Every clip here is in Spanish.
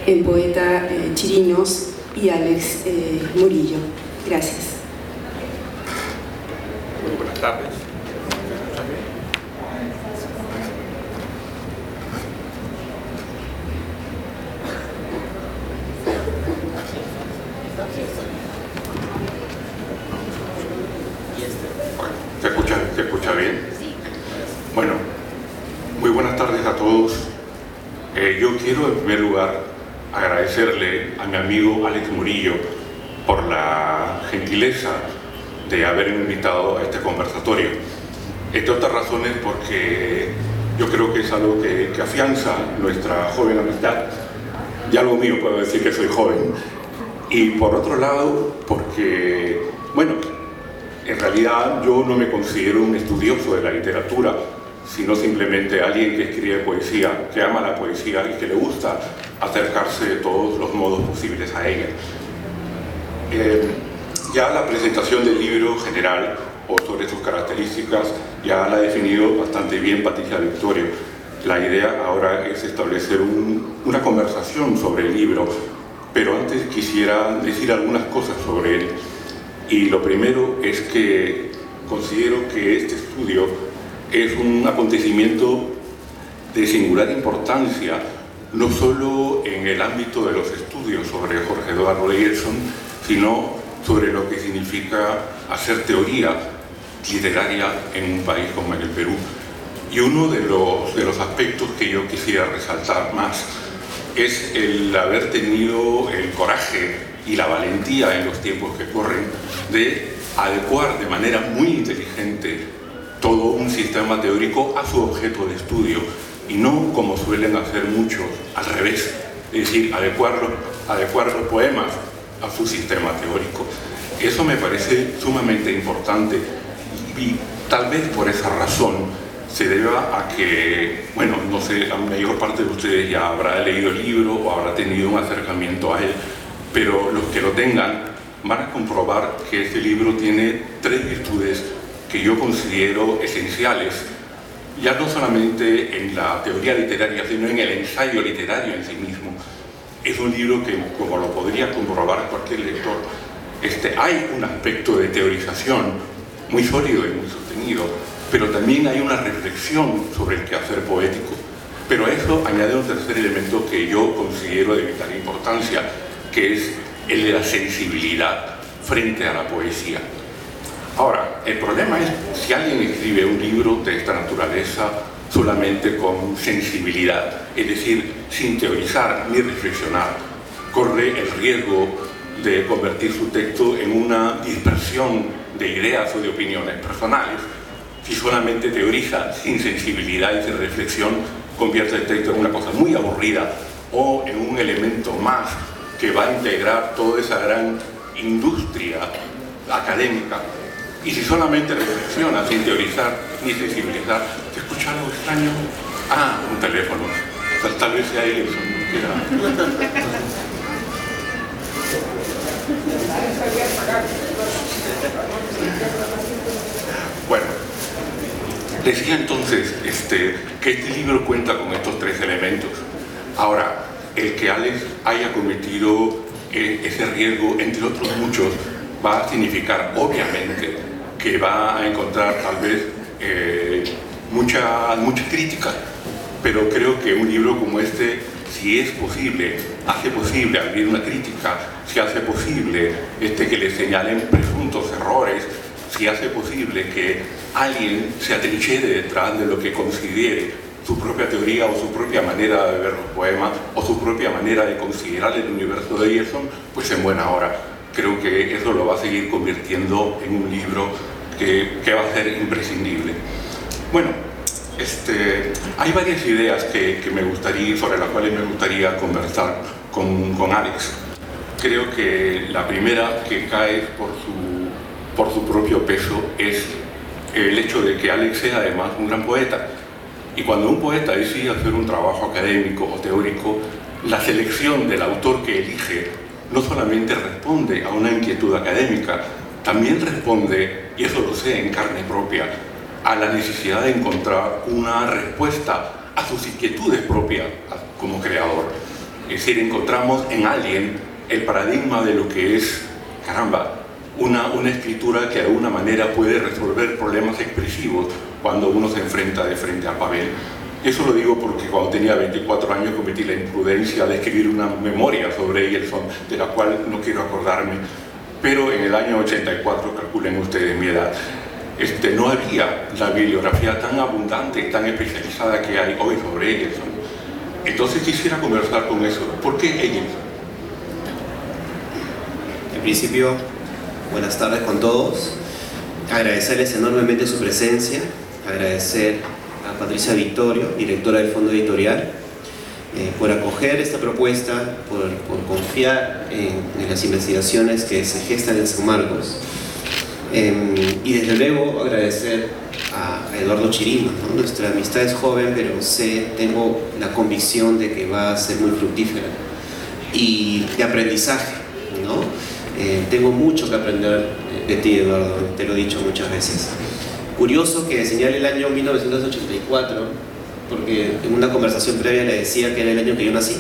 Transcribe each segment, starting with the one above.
el poeta Chirinos y Alex Murillo. Gracias. Muy buenas tardes. ¿Se escucha bien? Bueno, muy buenas tardes a todos. Yo quiero en primer lugar agradecerle a mi amigo Alex Murillo por la gentileza de haberme invitado a este conversatorio. Entre otras razones porque yo creo que es algo que afianza nuestra joven amistad. Y algo mío, puedo decir que soy joven. Y por otro lado, porque, bueno, en realidad yo no me considero un estudioso de la literatura, sino simplemente alguien que escribe poesía, que ama la poesía y que le gusta acercarse de todos los modos posibles a ella. Ya la presentación del libro general o sobre sus características ya la ha definido bastante bien Patricia Victorio. La idea ahora es establecer una conversación sobre el libro, pero antes quisiera decir algunas cosas sobre él. Y lo primero es que considero que este estudio es un acontecimiento de singular importancia, no solo en el ámbito de los estudios sobre Jorge Eduardo Leyerson, sino sobre lo que significa hacer teoría literaria en un país como en el Perú. Y uno de los aspectos que yo quisiera resaltar más es el haber tenido el coraje y la valentía en los tiempos que corren de adecuar de manera muy inteligente todo un sistema teórico a su objeto de estudio y no como suelen hacer muchos, al revés, es decir, adecuar los poemas a su sistema teórico. Eso me parece sumamente importante y tal vez por esa razón se deba a que, bueno, no sé, la mayor parte de ustedes ya habrá leído el libro o habrá tenido un acercamiento a él, pero los que lo tengan van a comprobar que este libro tiene tres virtudes que yo considero esenciales, ya no solamente en la teoría literaria, sino en el ensayo literario en sí mismo. Es un libro que, como lo podría comprobar cualquier lector, hay un aspecto de teorización muy sólido y muy sostenido, pero también hay una reflexión sobre el quehacer poético. Pero a eso añade un tercer elemento que yo considero de vital importancia, que es el de la sensibilidad frente a la poesía. Ahora, el problema es si alguien escribe un libro de esta naturaleza solamente con sensibilidad, es decir, sin teorizar ni reflexionar, corre el riesgo de convertir su texto en una dispersión de ideas o de opiniones personales. Si solamente teoriza sin sensibilidad y sin reflexión, convierte el texto en una cosa muy aburrida o en un elemento más que va a integrar toda esa gran industria académica. Y si solamente reflexiona sin teorizar ni sensibilizar, ¿te escucha algo extraño? Ah, un teléfono. Tal vez sea él eso. Bueno, decía entonces que este libro cuenta con estos tres elementos. Ahora, el que Alex haya cometido ese riesgo, entre otros muchos, va a significar, obviamente, que va a encontrar tal vez mucha crítica, pero creo que un libro como este, si es posible, hace posible abrir una crítica, si hace posible que le señalen presuntos errores, si hace posible que alguien se atrinchera detrás de lo que considere su propia teoría o su propia manera de ver los poemas o su propia manera de considerar el universo de Leyerson, pues en buena hora. Creo que eso lo va a seguir convirtiendo en un libro que va a ser imprescindible. Bueno, hay varias ideas sobre las cuales me gustaría conversar con Alex. Creo que la primera que cae por su propio peso es el hecho de que Alex sea además un gran poeta. Y cuando un poeta decide hacer un trabajo académico o teórico, la selección del autor que elige no solamente responde a una inquietud académica, también responde, y eso lo sé en carne propia, a la necesidad de encontrar una respuesta a sus inquietudes propias como creador. Es decir, encontramos en alguien el paradigma de lo que es, caramba, una escritura que de alguna manera puede resolver problemas expresivos cuando uno se enfrenta de frente a Pavel. Eso lo digo porque cuando tenía 24 años cometí la imprudencia de escribir una memoria sobre Egerton, de la cual no quiero acordarme, pero en el año 84, calculen ustedes mi edad, no había la bibliografía tan abundante y tan especializada que hay hoy sobre Egerton. Entonces quisiera conversar con eso. ¿Por qué Egerton? En principio, buenas tardes con todos. Agradecerles enormemente su presencia, agradecer a Patricia Victorio, directora del Fondo Editorial, por acoger esta propuesta, por confiar en las investigaciones que se gestan en San Marcos. Y desde luego agradecer a Eduardo Chirinos, ¿no? Nuestra amistad es joven, pero tengo la convicción de que va a ser muy fructífera y de aprendizaje, ¿no? Tengo mucho que aprender de ti, Eduardo, te lo he dicho muchas veces. Curioso que señale el año 1984, porque en una conversación previa le decía que era el año que yo nací.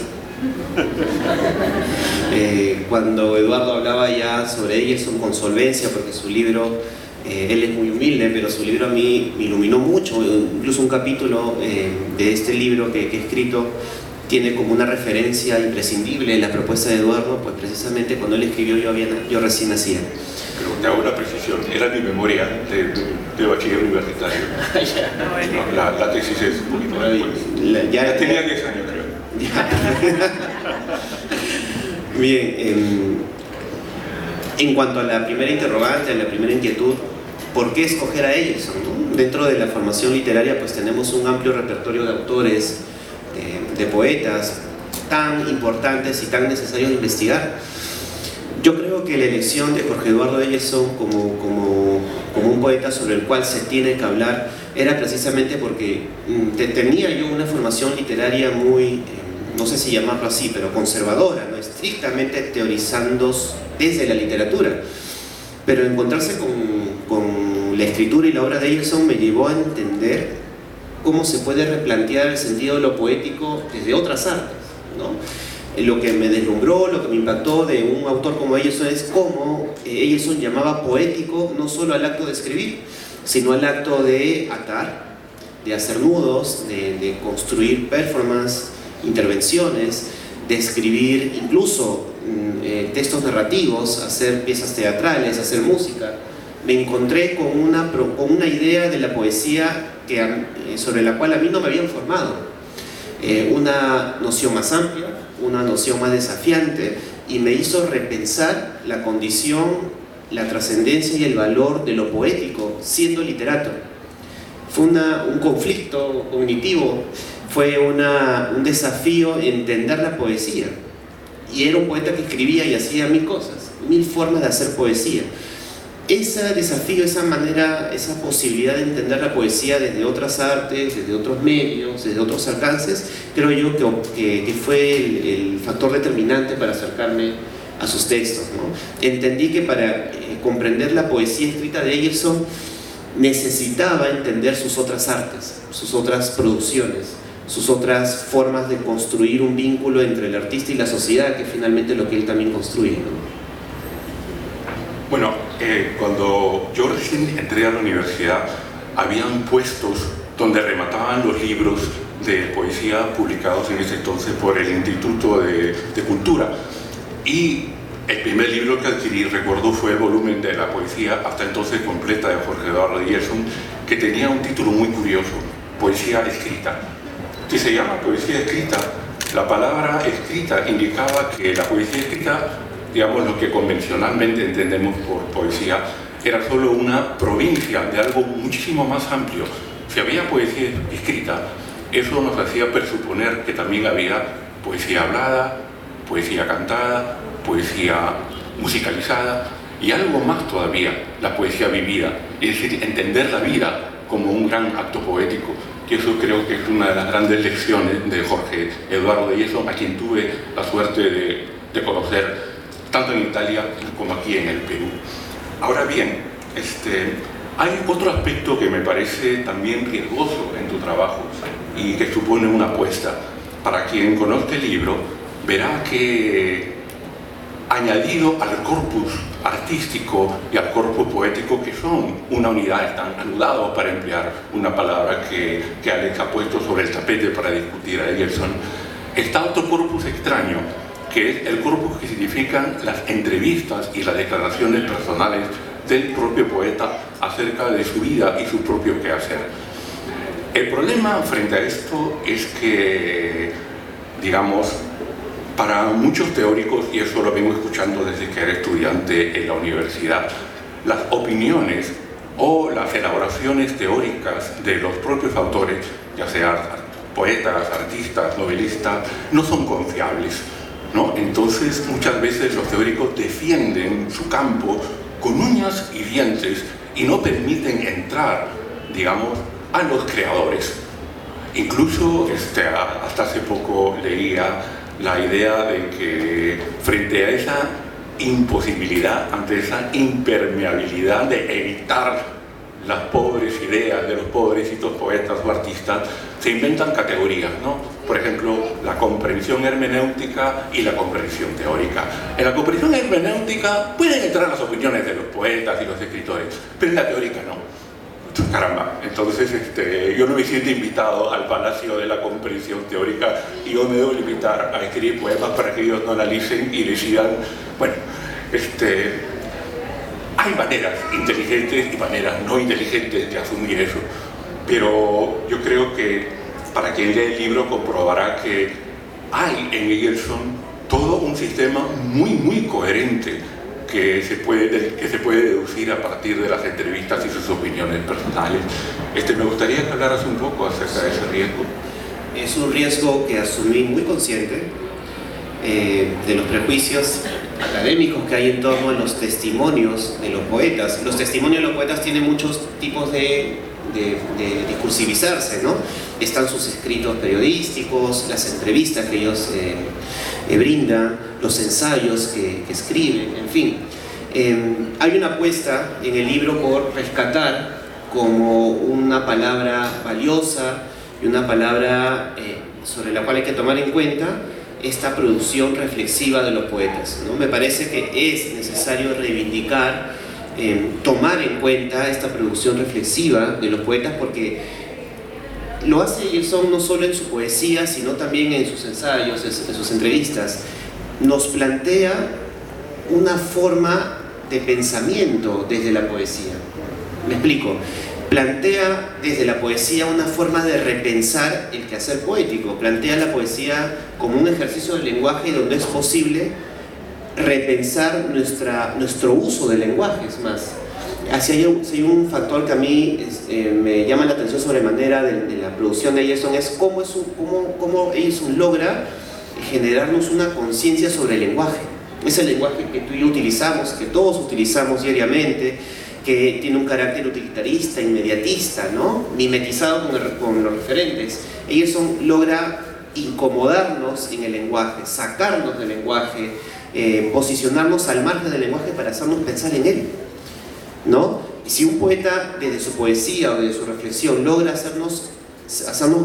Cuando Eduardo hablaba ya sobre Egerton con solvencia, porque su libro, él es muy humilde, pero su libro a mí me iluminó mucho. Incluso un capítulo de este libro que he escrito tiene como una referencia imprescindible en la propuesta de Eduardo, pues precisamente cuando él escribió yo recién nacía. Pero te hago una precisión, era mi memoria de bachiller universitario. No, la tesis es un poquito después. Ya tenía 10 años, creo. Bien, en cuanto a la primera interrogante, a la primera inquietud, ¿por qué escoger a Egerton, ¿no? Dentro de la formación literaria pues tenemos un amplio repertorio de autores, de poetas tan importantes y tan necesarios de investigar. Yo creo que la elección de Jorge Eduardo Egerton como un poeta sobre el cual se tiene que hablar era precisamente porque tenía yo una formación literaria muy, no sé si llamarlo así, pero conservadora, ¿no? Estrictamente teorizando desde la literatura. Pero encontrarse con la escritura y la obra de Egerton me llevó a entender cómo se puede replantear el sentido de lo poético desde otras artes, ¿no? Lo que me deslumbró, lo que me impactó de un autor como Egerton es cómo Egerton llamaba poético no solo al acto de escribir, sino al acto de atar, de hacer nudos, de construir performance, intervenciones, de escribir incluso textos narrativos, hacer piezas teatrales, hacer música. Me encontré con una idea de la poesía sobre la cual a mí no me habían formado. Una noción más amplia, una noción más desafiante, y me hizo repensar la condición, la trascendencia y el valor de lo poético siendo literato. Fue un conflicto cognitivo, fue un desafío entender la poesía. Y era un poeta que escribía y hacía mil cosas, mil formas de hacer poesía. Ese desafío, esa manera, esa posibilidad de entender la poesía desde otras artes, desde otros medios, desde otros alcances, creo yo que fue el factor determinante para acercarme a sus textos, ¿no? Entendí que para comprender la poesía escrita de Egerton necesitaba entender sus otras artes, sus otras producciones, sus otras formas de construir un vínculo entre el artista y la sociedad, que finalmente es lo que él también construye, ¿no? Bueno, cuando yo recién entré a la universidad, habían puestos donde remataban los libros de poesía publicados en ese entonces por el Instituto de Cultura. Y el primer libro que adquirí, recuerdo, fue el volumen de la poesía hasta entonces completa de Jorge Eduardo Egerton, que tenía un título muy curioso, Poesía Escrita. Si se llama poesía escrita, la palabra escrita indicaba que la poesía escrita, digamos lo que convencionalmente entendemos por poesía, era solo una provincia de algo muchísimo más amplio. Si había poesía escrita, eso nos hacía presuponer que también había poesía hablada, poesía cantada, poesía musicalizada y algo más todavía, la poesía vivida, es decir, entender la vida como un gran acto poético. Y eso creo que es una de las grandes lecciones de Jorge Eduardo Egerton, a quien tuve la suerte de conocer tanto en Italia como aquí en el Perú. Ahora bien, hay otro aspecto que me parece también riesgoso en tu trabajo y que supone una apuesta. Para quien conozca el libro, verá que añadido al corpus artístico y al corpus poético, que son una unidad, están anudados, para emplear una palabra que Alex ha puesto sobre el tapete para discutir a Egerton, está otro corpus extraño, que es el corpus que significan las entrevistas y las declaraciones personales del propio poeta acerca de su vida y su propio quehacer. El problema frente a esto es que, digamos, para muchos teóricos, y eso lo vengo escuchando desde que era estudiante en la universidad, las opiniones o las elaboraciones teóricas de los propios autores, ya sean poetas, artistas, novelistas, no son confiables, ¿no? Entonces, muchas veces los teóricos defienden su campo con uñas y dientes y no permiten entrar, digamos, a los creadores. Incluso hasta hace poco leía la idea de que frente a esa imposibilidad, ante esa impermeabilidad de evitar las pobres ideas de los pobrecitos poetas o artistas, se inventan categorías, ¿no? Por ejemplo, la comprensión hermenéutica y la comprensión teórica. En la comprensión hermenéutica pueden entrar las opiniones de los poetas y los escritores, pero en la teórica no. Caramba, entonces yo no me siento invitado al palacio de la comprensión teórica y yo me debo limitar a escribir poemas para que ellos no analicen y decidan. Bueno, hay maneras inteligentes y maneras no inteligentes de asumir eso, pero yo creo que para quien lee el libro comprobará que hay en Egerton todo un sistema muy coherente que se puede deducir a partir de las entrevistas y sus opiniones personales. Me gustaría que hablaras un poco acerca de ese riesgo. Es un riesgo que asumí muy consciente de los prejuicios académicos que hay en torno a los testimonios de los poetas. Los testimonios de los poetas tienen muchos tipos de discursivizarse, ¿no? Están sus escritos periodísticos, las entrevistas que ellos brindan, los ensayos que escriben, en fin. Hay una apuesta en el libro por rescatar como una palabra valiosa y una palabra sobre la cual hay que tomar en cuenta esta producción reflexiva de los poetas, ¿no? Me parece que es necesario reivindicar, tomar en cuenta esta producción reflexiva de los poetas, porque lo hace Egerton no solo en su poesía, sino también en sus ensayos, en sus entrevistas. Nos plantea una forma de pensamiento desde la poesía. Me explico. Plantea desde la poesía una forma de repensar el quehacer poético. Plantea la poesía como un ejercicio del lenguaje donde es posible repensar nuestro uso del lenguaje. Es más, si hay un factor que a mí me llama la atención sobremanera de la producción de Egerton, es cómo Egerton logra generarnos una conciencia sobre el lenguaje. Es el lenguaje que tú y yo utilizamos, que todos utilizamos diariamente, que tiene un carácter utilitarista, inmediatista, ¿no? Mimetizado con los referentes. Egerton logra incomodarnos en el lenguaje, sacarnos del lenguaje, posicionarnos al margen del lenguaje para hacernos pensar en él, ¿no? Y si un poeta desde su poesía o desde su reflexión logra hacernos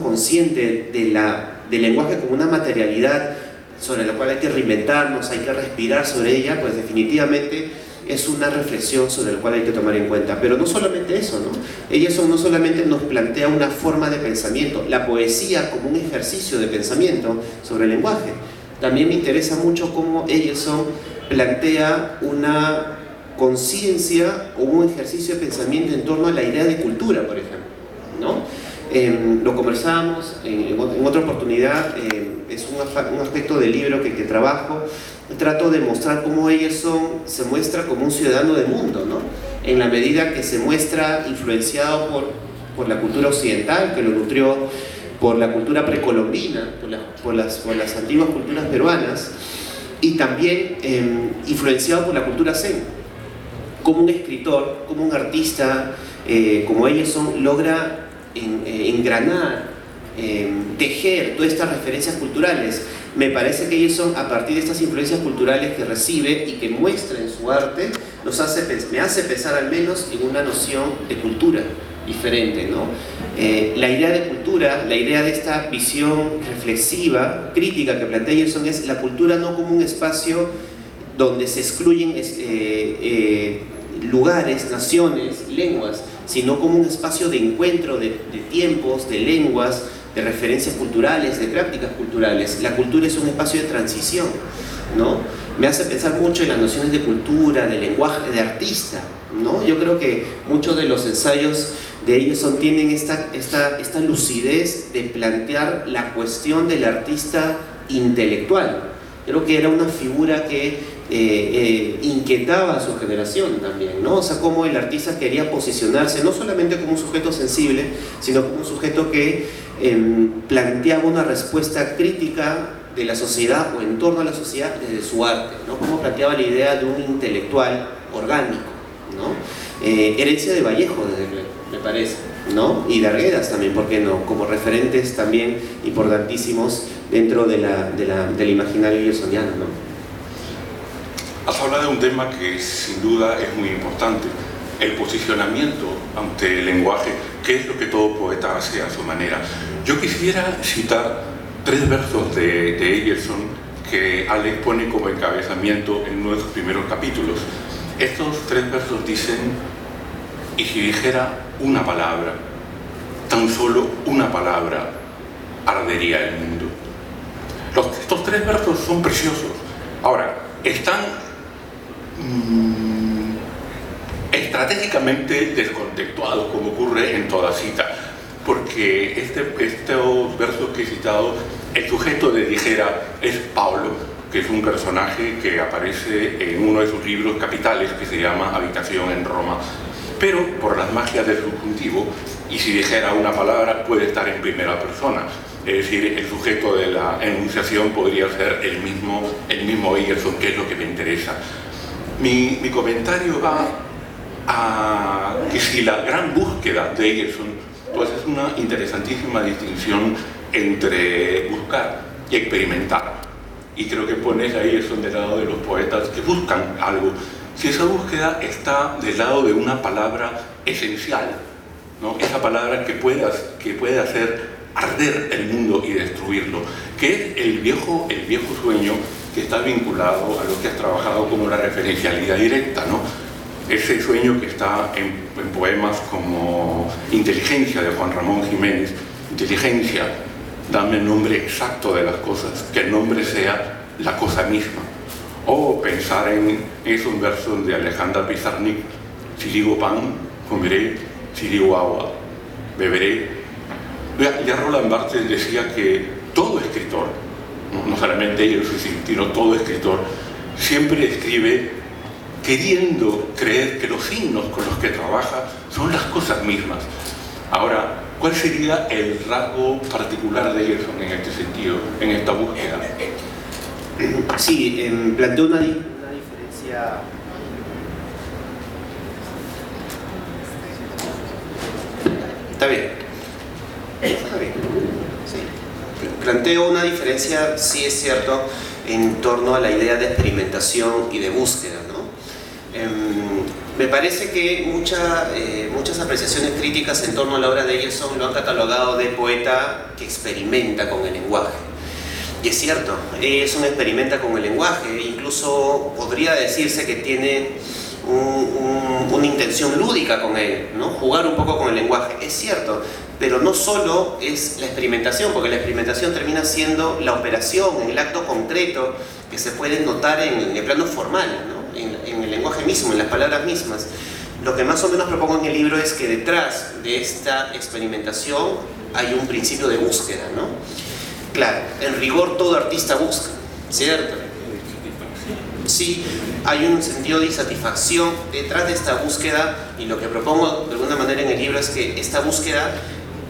conscientes del lenguaje como una materialidad sobre la cual hay que reinventarnos, hay que respirar sobre ella, pues definitivamente es una reflexión sobre la cual hay que tomar en cuenta. Pero no solamente eso, ¿no? Egerton no solamente nos plantea una forma de pensamiento, la poesía como un ejercicio de pensamiento sobre el lenguaje. También me interesa mucho cómo Egerton plantea una conciencia o un ejercicio de pensamiento en torno a la idea de cultura, por ejemplo, ¿no? Lo conversábamos en otra oportunidad, es un aspecto del libro que trabajo. Trato de mostrar cómo Egerton se muestra como un ciudadano del mundo, ¿no? En la medida que se muestra influenciado por la cultura occidental, que lo nutrió, por la cultura precolombina, por las antiguas culturas peruanas, y también influenciado por la cultura zen. Como un escritor, como un artista, como Egerton logra engranar, tejer todas estas referencias culturales. Me parece que Egerton, a partir de estas influencias culturales que recibe y que muestra en su arte, me hace pensar al menos en una noción de cultura diferente, ¿no? La idea de cultura, la idea de esta visión reflexiva, crítica que plantea Egerton es la cultura no como un espacio donde se excluyen lugares, naciones, lenguas, sino como un espacio de encuentro de tiempos, de lenguas, de referencias culturales, de prácticas culturales. La cultura es un espacio de transición, ¿no? Me hace pensar mucho en las nociones de cultura, de lenguaje, de artista, ¿no? Yo creo que muchos de los ensayos de Egerton tienen esta lucidez de plantear la cuestión del artista intelectual. Creo que era una figura que inquietaba a su generación también, ¿no? O sea, cómo el artista quería posicionarse no solamente como un sujeto sensible, sino como un sujeto que planteaba una respuesta crítica de la sociedad o en torno a la sociedad desde su arte, ¿no? Cómo planteaba la idea de un intelectual orgánico, ¿no? Herencia de Vallejo, me parece, ¿no? Y de Arguedas también, ¿por qué no? Como referentes también importantísimos dentro del imaginario egersoniano, ¿no? Has hablado de un tema que sin duda es muy importante, el posicionamiento ante el lenguaje, que es lo que todo poeta hace a su manera. Yo quisiera citar 3 versos de Egerton que Alex pone como encabezamiento en uno de sus primeros capítulos. Estos 3 versos dicen: y si dijera una palabra, tan solo una palabra, ardería el mundo. Estos 3 versos son preciosos. Ahora, están estratégicamente descontextuados, como ocurre en toda cita, porque estos versos que he citado, el sujeto de dijera es Pablo, que es un personaje que aparece en uno de sus libros capitales que se llama Habitación en Roma, pero por las magias del subjuntivo, y si dijera una palabra puede estar en primera persona, es decir, el sujeto de la enunciación podría ser el mismo Egerton, que es lo que me interesa. Mi comentario va a que si la gran búsqueda de Egerton, pues es una interesantísima distinción entre buscar y experimentar, y creo que pones a Egerton del lado de los poetas que buscan algo. Si esa búsqueda está del lado de una palabra esencial, ¿no? Esa palabra que puede hacer arder el mundo y destruirlo, que es el viejo sueño que está vinculado a lo que has trabajado como la referencialidad directa, ¿no? Ese sueño que está en poemas como Inteligencia, de Juan Ramón Jiménez. Inteligencia, dame el nombre exacto de las cosas, que el nombre sea la cosa misma. O pensar en esos versos de Alejandra Pizarnik: si digo pan, comeré; si digo agua, beberé. Ya Roland Barthes decía que todo escritor, no solamente ellos, sino todo escritor, siempre escribe queriendo creer que los signos con los que trabaja son las cosas mismas. Ahora, ¿cuál sería el rasgo particular de Egerton en este sentido, en esta búsqueda? Sí, planteo una diferencia. Está bien. Sí. Planteo una diferencia, sí es cierto, en torno a la idea de experimentación y de búsqueda, ¿no? Me parece que muchas apreciaciones críticas en torno a la obra de Egerton lo han catalogado de poeta que experimenta con el lenguaje. Y es cierto, Egerton experimenta con el lenguaje, incluso podría decirse que tiene una intención lúdica con él, ¿no? Jugar un poco con el lenguaje, es cierto, pero no solo es la experimentación, porque la experimentación termina siendo la operación, el acto concreto que se puede notar en el plano formal, ¿no? En el lenguaje mismo, en las palabras mismas. Lo que más o menos propongo en el libro es que detrás de esta experimentación hay un principio de búsqueda, ¿no? Claro, en rigor todo artista busca, ¿cierto? Sí, hay un sentido de insatisfacción detrás de esta búsqueda, y lo que propongo de alguna manera en el libro es que esta búsqueda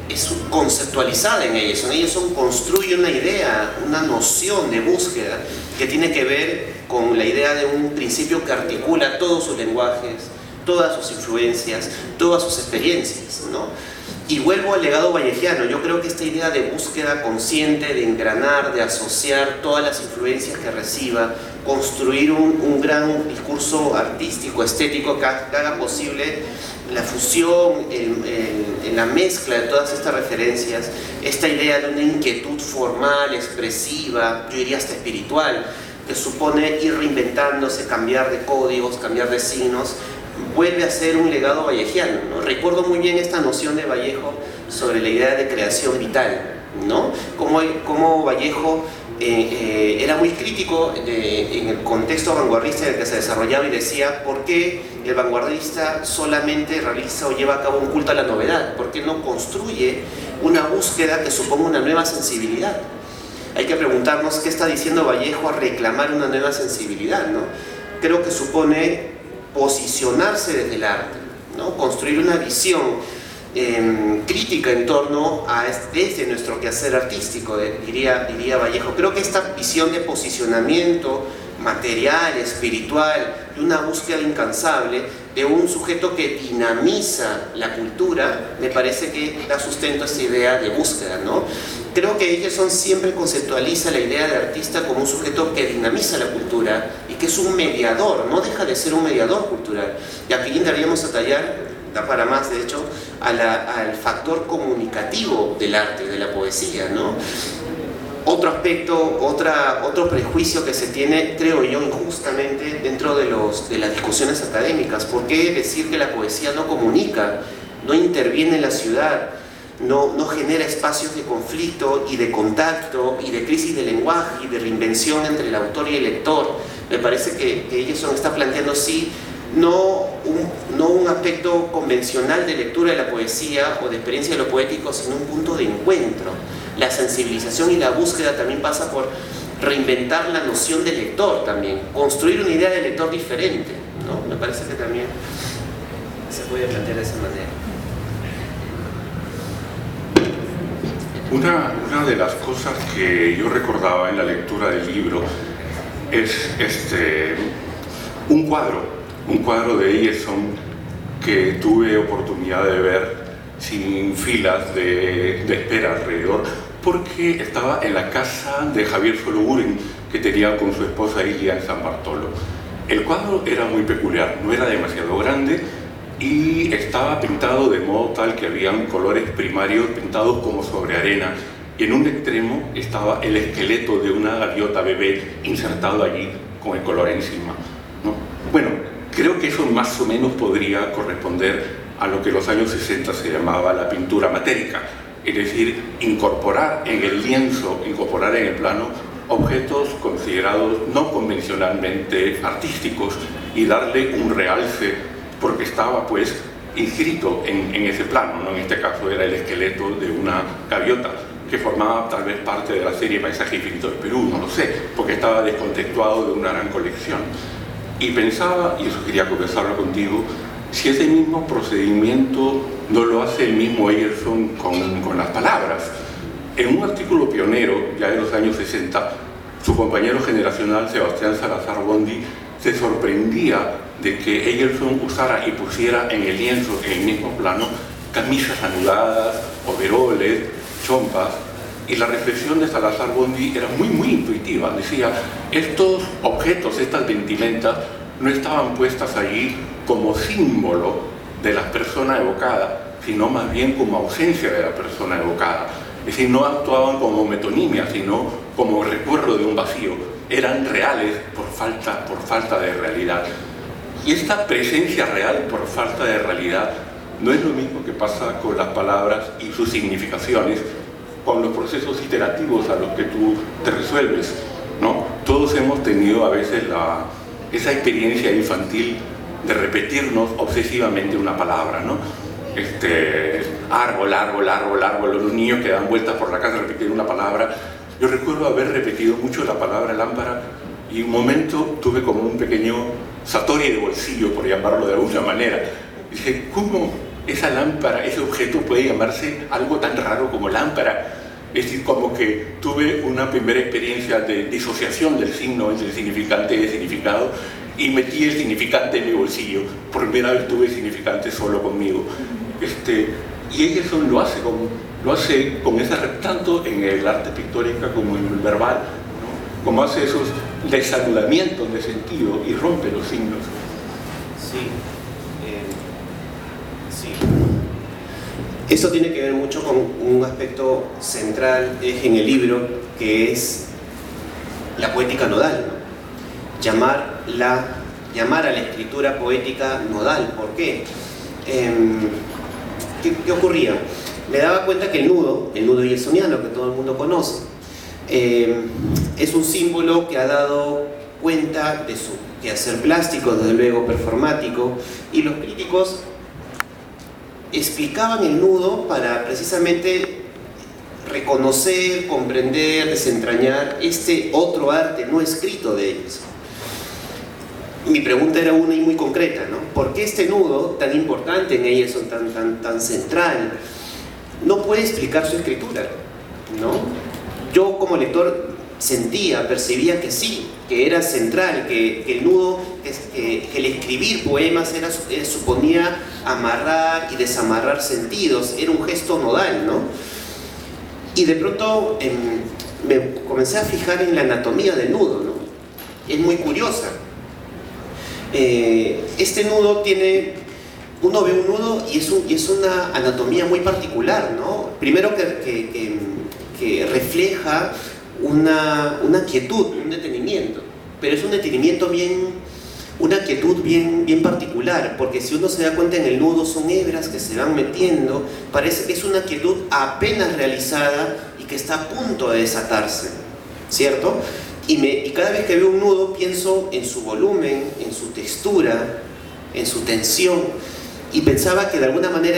es conceptualizada en Egerton. Egerton construye una idea, una noción de búsqueda que tiene que ver con la idea de un principio que articula todos sus lenguajes, todas sus influencias, todas sus experiencias, ¿no? Y vuelvo al legado vallejiano. Yo creo que esta idea de búsqueda consciente, de engranar, de asociar todas las influencias que reciba, construir un gran discurso artístico, estético, que haga posible la fusión, en la mezcla de todas estas referencias, esta idea de una inquietud formal, expresiva, yo diría hasta espiritual, que supone ir reinventándose, cambiar de códigos, cambiar de signos, vuelve a ser un legado vallejiano, ¿no? Recuerdo muy bien esta noción de Vallejo sobre la idea de creación vital, ¿no? Como Vallejo era muy crítico en el contexto vanguardista en el que se desarrollaba y decía: ¿por qué el vanguardista solamente realiza o lleva a cabo un culto a la novedad? ¿Por qué no construye una búsqueda que suponga una nueva sensibilidad? Hay que preguntarnos qué está diciendo Vallejo a reclamar una nueva sensibilidad, ¿no? Creo que supone posicionarse desde el arte, ¿no? Construir una visión crítica en torno a desde nuestro quehacer artístico, diría Vallejo. Creo que esta visión de posicionamiento material, espiritual, de una búsqueda incansable de un sujeto que dinamiza la cultura, me parece que da sustento a esta idea de búsqueda, ¿no? Creo que Eicherson siempre conceptualiza la idea de artista como un sujeto que dinamiza la cultura y que es un mediador, no deja de ser un mediador cultural. Y aquí entraríamos a tallar, da para más de hecho, al factor comunicativo del arte, de la poesía, ¿no? Otro aspecto, otro prejuicio que se tiene, creo yo, injustamente dentro de las discusiones académicas. ¿Por qué decir que la poesía no comunica, no interviene en la ciudad, no genera espacios de conflicto y de contacto y de crisis de lenguaje y de reinvención entre el autor y el lector? Me parece que Eicherson está planteando, sí, no un aspecto convencional de lectura de la poesía o de experiencia de lo poético, sino un punto de encuentro. La sensibilización y la búsqueda también pasa por reinventar la noción de lector también, construir una idea de lector diferente, ¿no? Me parece que también se puede plantear de esa manera. Una de las cosas que yo recordaba en la lectura del libro es un cuadro de Eicherson que tuve oportunidad de ver sin filas de espera alrededor, porque estaba en la casa de Javier Sologuren, que tenía con su esposa Ilia en San Bartolo. El cuadro era muy peculiar, no era demasiado grande y estaba pintado de modo tal que habían colores primarios pintados como sobre arena, y en un extremo estaba el esqueleto de una gaviota bebé insertado allí con el color encima, ¿no? Bueno, creo que eso más o menos podría corresponder a lo que en los años 60 se llamaba la pintura matérica, es decir, incorporar en el lienzo, incorporar en el plano objetos considerados no convencionalmente artísticos y darle un realce porque estaba pues inscrito en ese plano, ¿no? En este caso era el esqueleto de una gaviota que formaba tal vez parte de la serie Paisaje Infinito del Perú, no lo sé, porque estaba descontextuado de una gran colección. Y pensaba, y eso quería conversarlo contigo, si ese mismo procedimiento no lo hace el mismo Eicherson con las palabras. En un artículo pionero, ya de los años 60, su compañero generacional Sebastián Salazar Bondi se sorprendía de que Eicherson usara y pusiera en el lienzo, en el mismo plano, camisas anudadas, overoles, chompas, y la reflexión de Salazar Bondi era muy intuitiva. Decía, estos objetos, estas vestimentas, no estaban puestas allí como símbolo de la persona evocada, sino más bien como ausencia de la persona evocada. Es decir, no actuaban como metonimia, sino como recuerdo de un vacío. Eran reales por falta de realidad. Y esta presencia real por falta de realidad no es lo mismo que pasa con las palabras y sus significaciones, con los procesos iterativos a los que tú te resuelves, ¿no? Todos hemos tenido a veces esa experiencia infantil de repetirnos obsesivamente una palabra, ¿no? Árbol, los niños que dan vueltas por la casa repitiendo una palabra. Yo recuerdo haber repetido mucho la palabra lámpara y un momento tuve como un pequeño satori de bolsillo, por llamarlo de alguna manera. Y dije, ¿cómo esa lámpara, ese objeto puede llamarse algo tan raro como lámpara? Es decir, como que tuve una primera experiencia de disociación del signo entre el significante y el significado y metí el significante en mi bolsillo. Por primera vez tuve el significante solo conmigo. Y Eicherson lo hace con esa, tanto en el arte pictórica como en el verbal, ¿no? Como hace esos desanudamientos de sentido y rompe los signos. Sí. Sí. Esto tiene que ver mucho con un aspecto central en el libro, que es la poética nodal, ¿no? Llamar a la escritura poética nodal. ¿Por qué? ¿Qué ocurría? Me daba cuenta que el nudo ilsoniano, que todo el mundo conoce, es un símbolo que ha dado cuenta de su quehacer plástico, desde luego performático, y los críticos explicaban el nudo para precisamente reconocer, comprender, desentrañar este otro arte no escrito de ellos. Mi pregunta era una y muy concreta, ¿no? ¿Por qué este nudo tan importante en ellos, tan central, no puede explicar su escritura, ¿no? Yo como lector percibía que sí, que era central, que el nudo, que el escribir poemas suponía amarrar y desamarrar sentidos, era un gesto nodal, ¿no? Y de pronto me comencé a fijar en la anatomía del nudo, ¿no? Es muy curiosa. Este nudo uno ve un nudo y es una anatomía muy particular, ¿no? Primero que refleja una quietud, un detenimiento, pero es un detenimiento una quietud bien particular, porque si uno se da cuenta, en el nudo son hebras que se van metiendo, parece que es una quietud apenas realizada y que está a punto de desatarse, ¿cierto? Y cada vez que veo un nudo pienso en su volumen, en su textura, en su tensión, y pensaba que de alguna manera